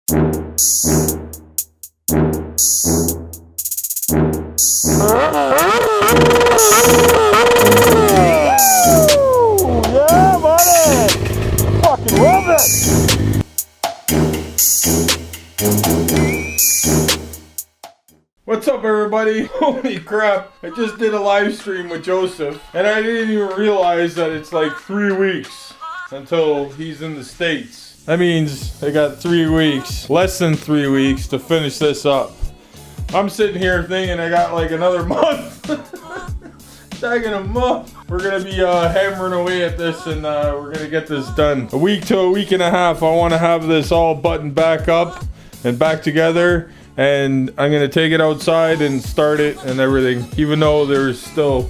Yeah, buddy! Fucking love it! What's up, everybody? Holy crap, I just did a live stream with Joseph and I didn't even realize that it's like 3 weeks until he's in the States. That means I got 3 weeks, less than 3 weeks to finish this up. I'm sitting here thinking I got like another month. Tagging a month. We're gonna be hammering away at this and we're gonna get this done. A week to a week and a half, I wanna have this all buttoned back up and back together. And I'm gonna take it outside and start it and everything. Even though there's still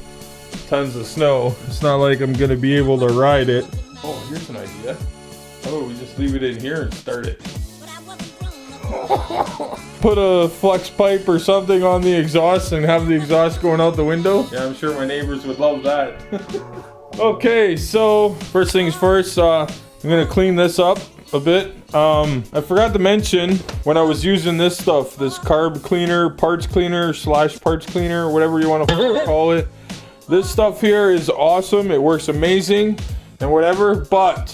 tons of snow, it's not like I'm gonna be able to ride it. Oh, here's an idea. How about we just leave it in here and start it? Put a flex pipe or something on the exhaust and have the exhaust going out the window. Yeah, I'm sure my neighbors would love that. Okay, so first things first, I'm gonna clean this up a bit. I forgot to mention when I was using this stuff, this carb cleaner, parts cleaner / parts cleaner, whatever you want to call it. This stuff here is awesome. It works amazing and whatever, but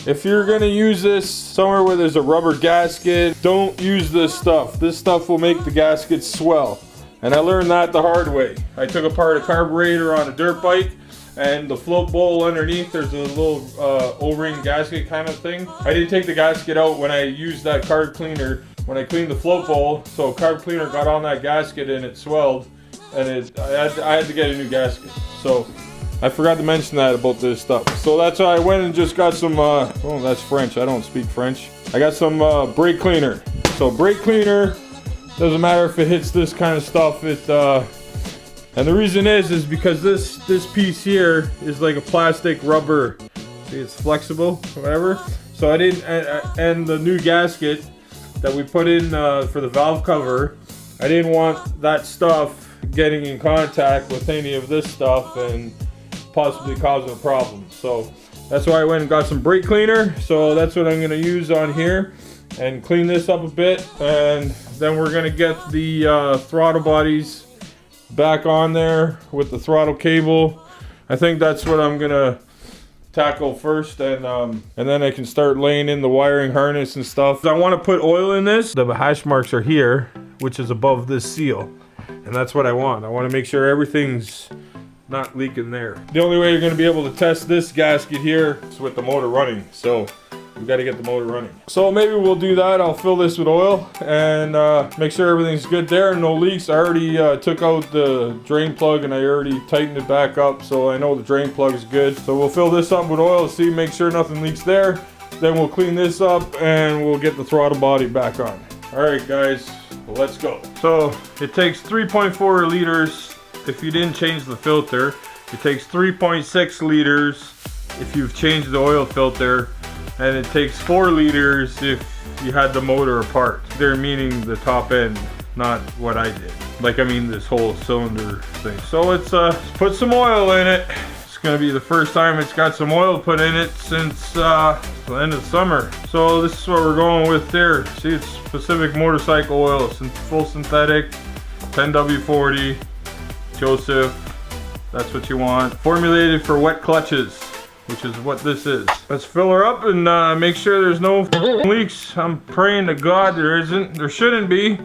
if you're gonna use this somewhere where there's a rubber gasket, don't use this stuff. This stuff will make the gasket swell. And I learned that the hard way. I took apart a carburetor on a dirt bike and the float bowl underneath, there's a little O-ring gasket kind of thing. I didn't take the gasket out when I used that carb cleaner, when I cleaned the float bowl, so carb cleaner got on that gasket and it swelled, and I had to get a new gasket. So I forgot to mention that about this stuff. So that's why I went and just got some, oh, that's French, I don't speak French. I got some brake cleaner. So brake cleaner, doesn't matter if it hits this kind of stuff, and the reason is because this piece here is like a plastic rubber. See, it's flexible, whatever. So I didn't, and the new gasket that we put in for the valve cover, I didn't want that stuff getting in contact with any of this stuff and possibly causing a problem. So that's why I went and got some brake cleaner. So that's what I'm gonna use on here and clean this up a bit. And then we're gonna get the throttle bodies back on there with the throttle cable. I think that's what I'm gonna tackle first, and then I can start laying in the wiring harness and stuff. I want to put oil in this. The hash marks are here, which is above this seal, and that's what I want. I want to make sure everything's not leaking there. The only way you're going to be able to test this gasket here is with the motor running, so we got to get the motor running. So maybe we'll do that. I'll fill this with oil and make sure everything's good there, no leaks. I already took out the drain plug and I already tightened it back up, so I know the drain plug is good. So we'll fill this up with oil, see, make sure nothing leaks there. Then we'll clean this up and we'll get the throttle body back on. All right, guys, well, let's go. So it takes 3.4 liters if you didn't change the filter. It takes 3.6 liters if you've changed the oil filter. And it takes 4 liters if you had the motor apart. They're meaning the top end, not what I did. Like, I mean this whole cylinder thing. So let's put some oil in it. It's gonna be the first time it's got some oil put in it since the end of summer. So this is what we're going with there. See, it's Pacific Motorcycle Oil, full synthetic, 10W40, Joseph, that's what you want. Formulated for wet clutches, which is what this is. Let's fill her up and make sure there's no leaks. I'm praying to God there isn't. There shouldn't be.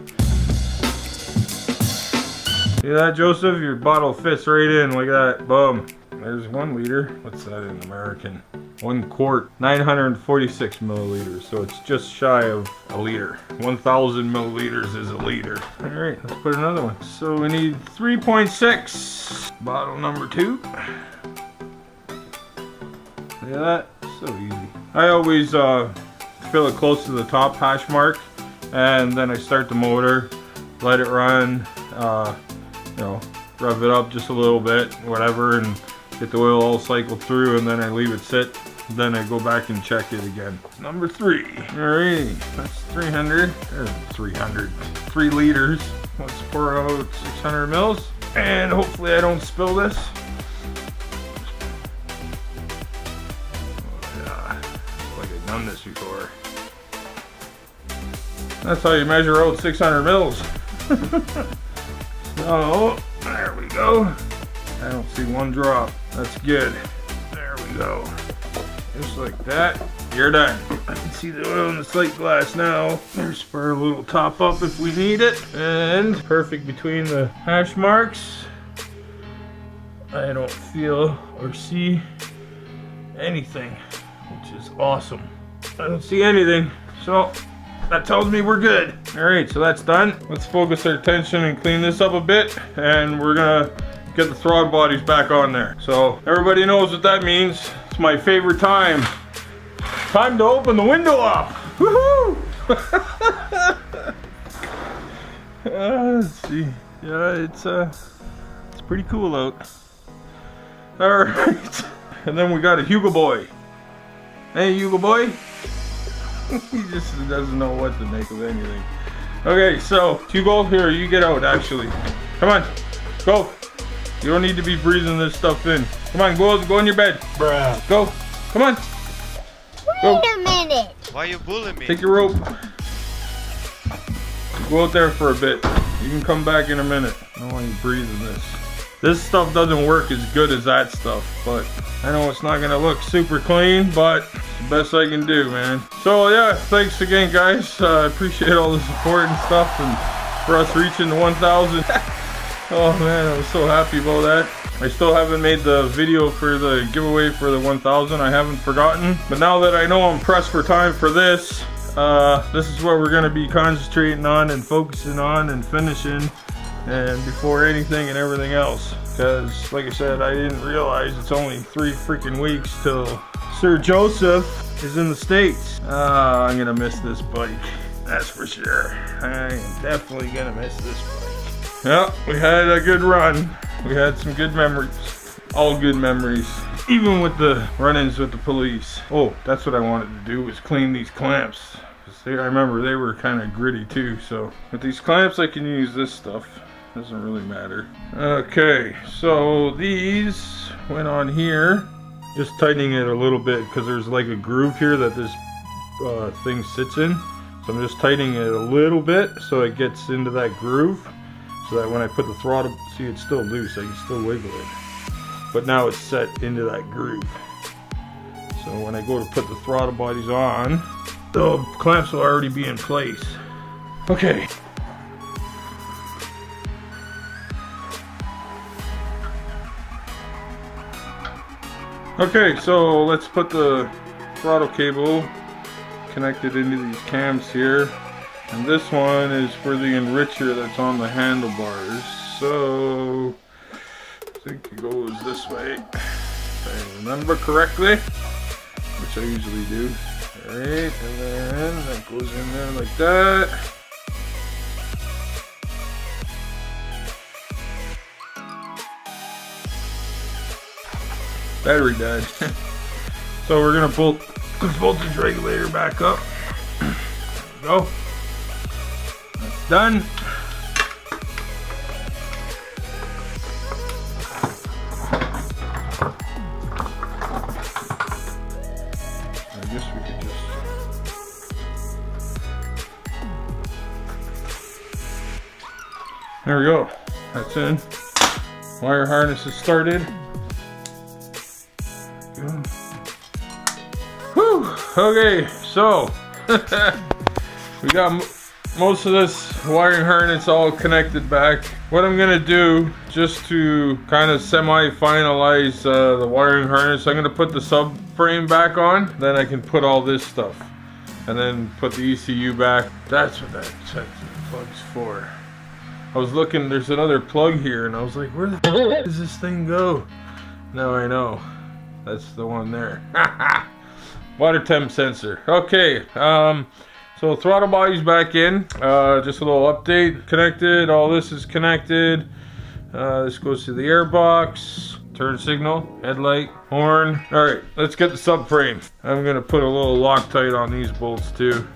See that, Joseph? Your bottle fits right in like that. Boom. There's 1 liter. What's that in American? 1 quart, 946 milliliters. So it's just shy of a liter. 1,000 milliliters is a liter. All right, let's put another one. So we need 3.6. Bottle number 2. Look at that, so easy. I always fill it close to the top hash mark, and then I start the motor, let it run, you know, rev it up just a little bit, whatever, and get the oil all cycled through, and then I leave it sit. Then I go back and check it again. Number 3. Alrighty, that's 300, or 3 liters. Let's pour out 600 mils, and hopefully I don't spill this. Done this before. That's how you measure out 600 mils. So, there we go. I don't see one drop. That's good. There we go. Just like that. You're done. I can see the oil in the slate glass now. There's for a little top up if we need it. And perfect between the hash marks. I don't feel or see anything, which is awesome. I don't see anything, so that tells me we're good. All right, so that's done. Let's focus our attention and clean this up a bit, and we're gonna get the throttle bodies back on there. So everybody knows what that means. It's my favorite time. Time to open the window up. Woohoo! Let's see. Yeah, it's pretty cool out. All right, and then we got a Hugo boy. Hey, Hugo boy. He just doesn't know what to make of anything. Okay, so Hugo, here, you get out. Actually, come on, go. You don't need to be breathing this stuff in. Come on, go in your bed. Bruh. Go. Come on. Wait a minute. Why you bullying me? Take your rope. Go out there for a bit. You can come back in a minute. I don't want you breathing this. This stuff doesn't work as good as that stuff, but I know it's not gonna look super clean, but it's the best I can do, man. So yeah, thanks again, guys. I appreciate all the support and stuff, and for us reaching the 1,000. Oh man, I was so happy about that. I still haven't made the video for the giveaway for the 1,000. I haven't forgotten, but now that I know I'm pressed for time for this, this is what we're gonna be concentrating on and focusing on and finishing. And before anything and everything else, because like I said, I didn't realize it's only 3 freaking weeks till Sir Joseph is in the States. I'm gonna miss this bike, that's for sure. I am definitely gonna miss this bike. Yeah, we had a good run. We had some good memories, all good memories, even with the run-ins with the police. Oh, that's what I wanted to do, was clean these clamps. I remember they were kind of gritty too, so with these clamps I can use this stuff. Doesn't really matter. Okay, so these went on here. Just tightening it a little bit because there's like a groove here that this thing sits in. So I'm just tightening it a little bit so it gets into that groove. So that when I put the throttle, see it's still loose, I can still wiggle it. But now it's set into that groove. So when I go to put the throttle bodies on, the clamps will already be in place. Okay. Okay, so let's put the throttle cable connected into these cams here. And this one is for the enricher that's on the handlebars. So, I think it goes this way, if I remember correctly, which I usually do. Alright, and then that goes in there like that. Battery died. So we're gonna bolt the voltage regulator back up. There we go. That's done. I guess we could just... There we go. That's in. Wire harness is started. Whew. Okay, so we got most of this wiring harness all connected back. What I'm gonna do, just to kind of semi-finalize the wiring harness, I'm gonna put the subframe back on, then I can put all this stuff, and then put the ECU back. That's what that plug's for. I was looking, there's another plug here, and I was like, where the f does this thing go? Now I know. That's the one there. Water temp sensor. Okay, so throttle body's back in. Just a little update. Connected. All this is connected. This goes to the airbox. Turn signal, headlight, horn. All right, let's get the subframe. I'm gonna put a little Loctite on these bolts too.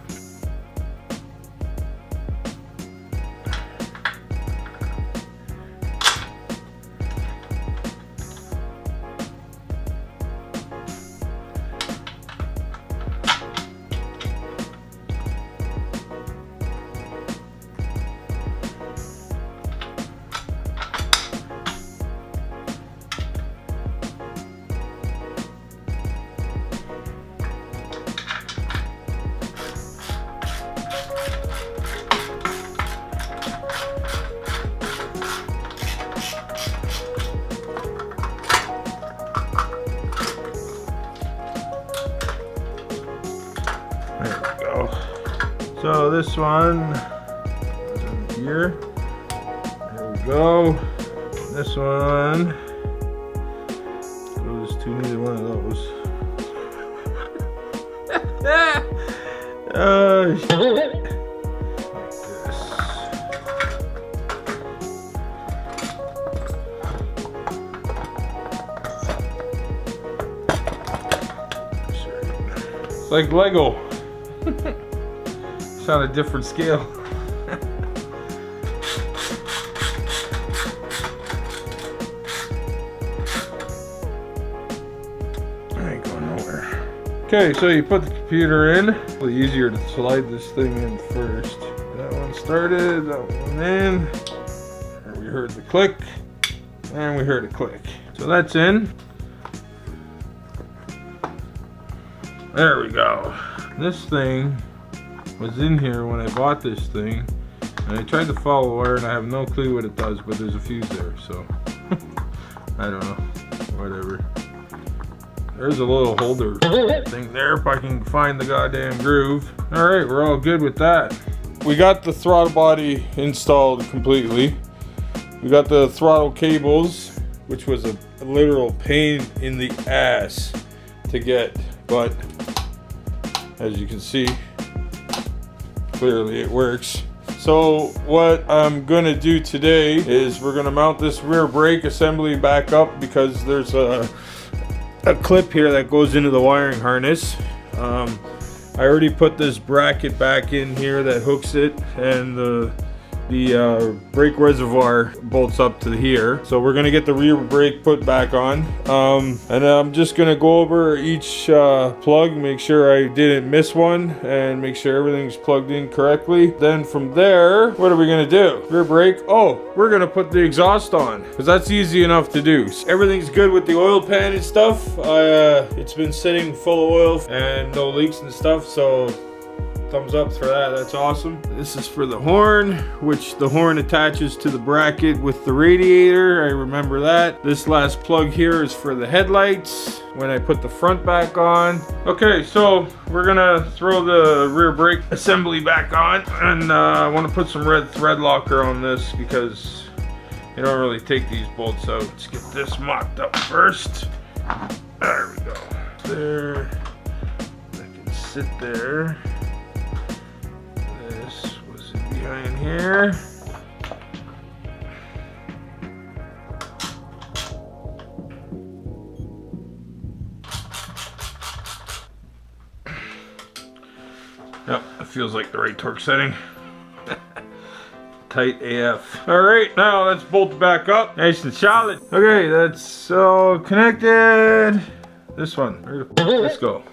this one goes in here. There we go. This one goes to neither one of those. Oh shit. Like this. It's like Lego. It's on a different scale. I ain't going nowhere. Okay, so you put the computer in. It's really easier to slide this thing in first. That one started, that one in. And we heard the click, and we heard a click. So that's in. There we go. This thing was in here when I bought this thing, and I tried to follow wire, and I have no clue what it does, but there's a fuse there, so I don't know. Whatever. There's a little holder thing there if I can find the goddamn groove. Alright, we're all good with that. We got the throttle body installed completely. We got the throttle cables, which was a literal pain in the ass to get, but as you can see, clearly it works. So what I'm gonna do today is we're gonna mount this rear brake assembly back up, because there's a clip here that goes into the wiring harness. I already put this bracket back in here that hooks it, and the brake reservoir bolts up to here. So we're gonna get the rear brake put back on, and I'm just gonna go over each plug, make sure I didn't miss one, and make sure everything's plugged in correctly. Then from there, what are we gonna do? Rear brake. Oh, we're gonna put the exhaust on, because that's easy enough to do. So everything's good with the oil pan and stuff. It's been sitting full of oil and no leaks and stuff, so thumbs up for that. That's awesome. This is for the horn, which the horn attaches to the bracket with the radiator. I remember that. This last plug here is for the headlights when I put the front back on. Okay, so we're gonna throw the rear brake assembly back on, and I want to put some red thread locker on this because you don't really take these bolts out. Let's get this mocked up first. There we go. There. That can sit there. In here. Yep, it feels like the right torque setting. Tight AF. Alright, now let's bolt back up. Nice and solid. Okay, that's all connected. This one. Let's go.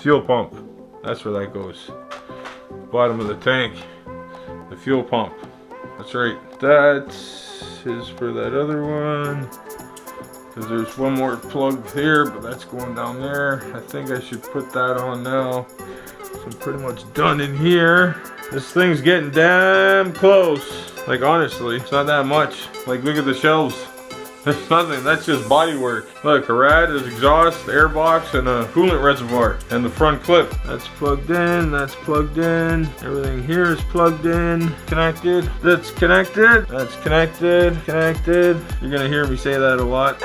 Fuel pump. That's where that goes. Bottom of the tank. The fuel pump. That's right. That is for that other one. Because there's one more plug here, but that's going down there. I think I should put that on now. So I'm pretty much done in here. This thing's getting damn close. Like honestly, it's not that much. Like look at the shelves. There's nothing, that's just body work. Look, a rad is exhaust, air box, and a coolant reservoir, and the front clip. That's plugged in, that's plugged in. Everything here is plugged in, connected. That's connected, that's connected, connected. You're gonna hear me say that a lot.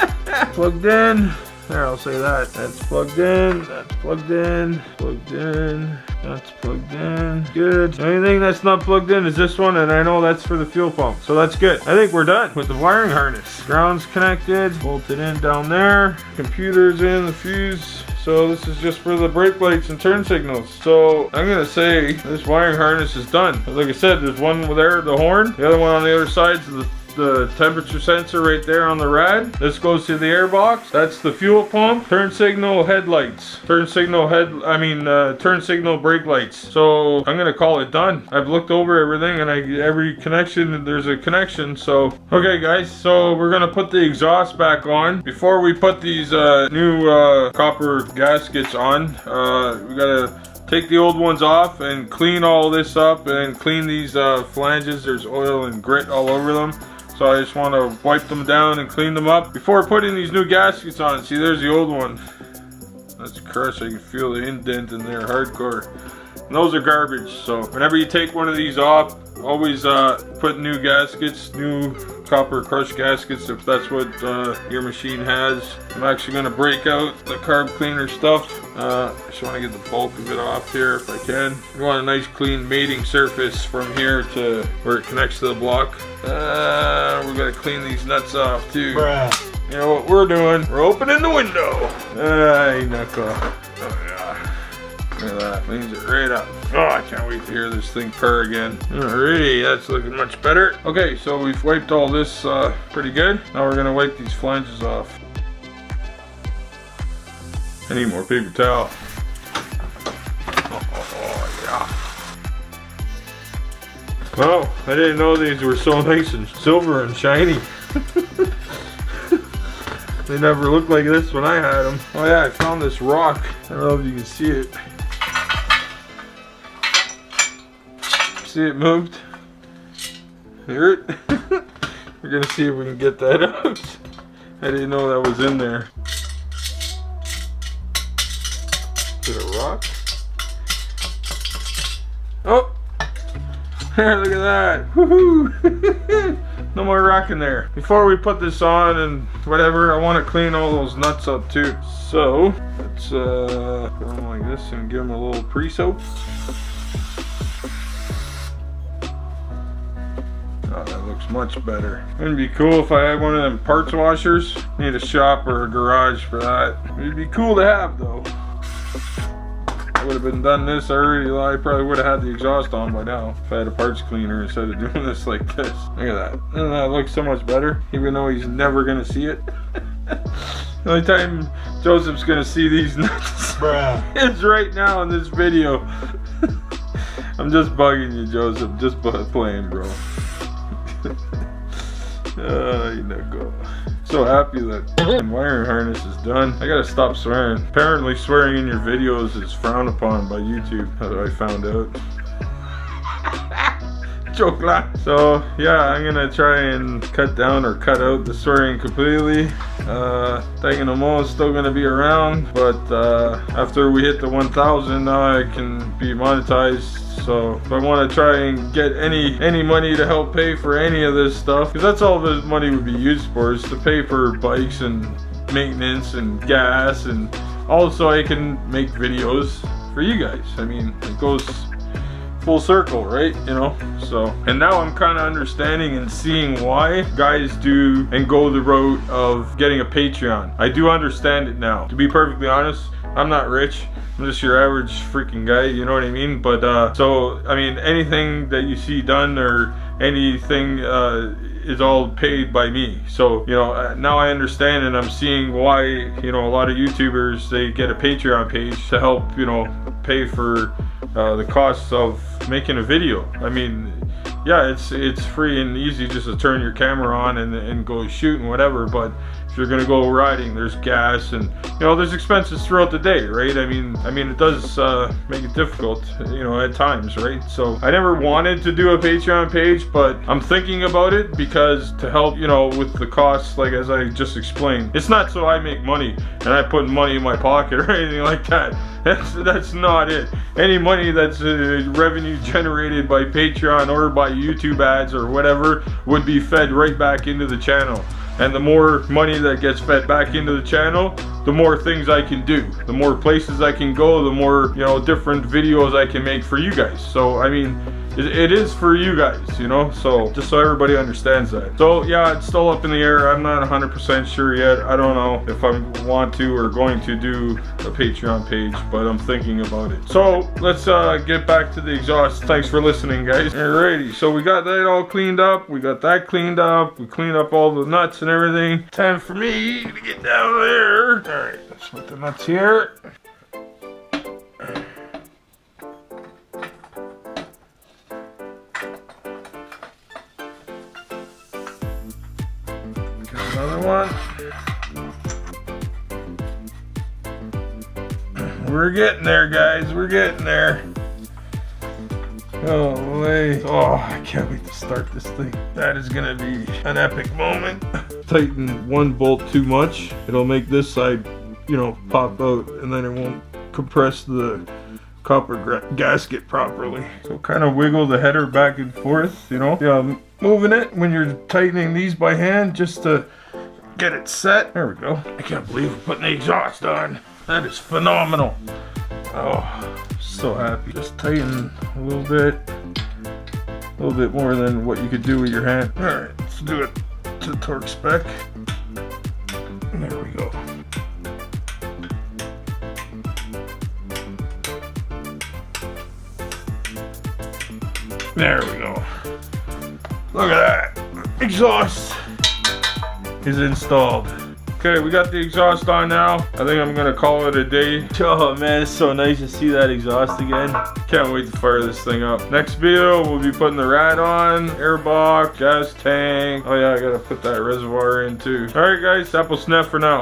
Plugged in. There, I'll say that. That's plugged in, that's plugged in, plugged in, that's plugged in. Good. The only thing that's not plugged in is this one, and I know that's for the fuel pump. So that's good. I think we're done with the wiring harness. Ground's connected, bolted in down there. Computer's in, the fuse. So this is just for the brake lights and turn signals. So I'm gonna say this wiring harness is done. Like I said, there's one there, the horn. The other one on the other side is the temperature sensor right there on the rad. This goes to the air box. That's the fuel pump. Turn signal headlights. Turn signal brake lights. So I'm gonna call it done. I've looked over everything, and every connection, there's a connection. So okay guys, so we're gonna put the exhaust back on. Before we put these new copper gaskets on, we gotta take the old ones off and clean all this up and clean these flanges. There's oil and grit all over them. So I just want to wipe them down and clean them up before putting these new gaskets on. See, there's the old one. That's crushed. I can feel the indent in there hardcore. And those are garbage. So whenever you take one of these off, always put new gaskets, new copper crushed gaskets if that's what your machine has. I'm actually going to break out the carb cleaner stuff. I just want to get the bulk of it off here if I can. You want a nice clean mating surface from here to where it connects to the block. We're going to clean these nuts off too. Bruh. You know what we're doing? We're opening the window. Hey, knuckle. Oh yeah. Look at that. Cleans it right up. Oh, I can't wait to hear this thing purr again. Alrighty, that's looking much better. Okay, so we've wiped all this pretty good. Now we're gonna wipe these flanges off. I need more paper towel. Oh yeah. Oh, I didn't know these were so nice and silver and shiny. They never looked like this when I had them. Oh yeah, I found this rock. I don't know if you can see it. See it moved? Hear it? We're gonna see if we can get that out. I didn't know that was in there. Is it a rock? Oh! Look at that! Woohoo! No more rock in there. Before we put this on and whatever, I want to clean all those nuts up too. So let's go like this and give them a little pre-soap. Oh, that looks much better. Wouldn't it be cool if I had one of them parts washers? Need a shop or a garage for that. It'd be cool to have though. I would have been done this already. I probably would have had the exhaust on by now if I had a parts cleaner instead of doing this like this. Look at that. Doesn't that look so much better? Even though he's never gonna see it. The only time Joseph's gonna see these nuts is right now in this video. I'm just bugging you, Joseph. Just playing, bro. You know, so happy that the wiring harness is done. I gotta stop swearing. Apparently swearing in your videos is frowned upon by YouTube, as I found out. Joke lah. So yeah, I'm gonna try and cut down or cut out the swearing completely. Thinking is still gonna be around, but after we hit the 1,000, now I can be monetized. So if I want to try and get any money to help pay for any of this stuff, because that's all the money would be used for, is to pay for bikes and maintenance and gas, and also I can make videos for you guys. I mean, it goes full circle, right? You know, so, and now I'm kind of understanding and seeing why guys do and go the route of getting a Patreon. I do understand it now. To be perfectly honest, I'm not rich. I'm just your average freaking guy, you know what I mean? But so I mean, anything that you see done or anything is all paid by me. So you know, now I understand, and I'm seeing why, you know, a lot of YouTubers, they get a Patreon page to help, you know, pay for the costs of making a video. I mean, yeah, it's free and easy just to turn your camera on and go shoot and whatever, but if you're gonna go riding, there's gas and, you know, there's expenses throughout the day, right? I mean it does make it difficult, you know, at times, right? So I never wanted to do a Patreon page, but I'm thinking about it because to help, you know, with the costs, like as I just explained. It's not so I make money and I put money in my pocket or anything like that. That's not it. Any money that's revenue generated by Patreon or by YouTube ads or whatever would be fed right back into the channel. And the more money that gets fed back into the channel, the more things I can do, the more places I can go, the more, you know, different videos I can make for you guys. So I mean, it is for you guys, you know, so just so everybody understands that. So yeah, it's still up in the air. I'm not 100% sure yet. I don't know if I want to or going to do a Patreon page, but I'm thinking about it. So let's get back to the exhaust. Thanks for listening, guys. Alrighty, so we got that all cleaned up. We got that cleaned up. We cleaned up all the nuts and everything. Time for me to get down there. Alright, let's put the nuts here. Another one. We're getting there, guys. We're getting there. Oh, wait. Oh, I can't wait to start this thing. That is gonna be an epic moment. Tighten one bolt too much, it'll make this side you know, pop out, and then it won't compress the copper gasket properly. So kind of wiggle the header back and forth, you know. Yeah, moving it when you're tightening these by hand just to get it set. There we go. I can't believe we're putting the exhaust on. That is phenomenal. Oh, so happy. Just tighten a little bit more than what you could do with your hand. All right, let's do it to torque spec. There we go. There we go. Look at that. Exhaust is installed. Okay, we got the exhaust on now. I think I'm gonna call it a day. Oh man, it's so nice to see that exhaust again. Can't wait to fire this thing up. Next video, we'll be putting the rad on, airbox, gas tank. Oh yeah, I gotta put that reservoir in too. All right guys, that will snap for now.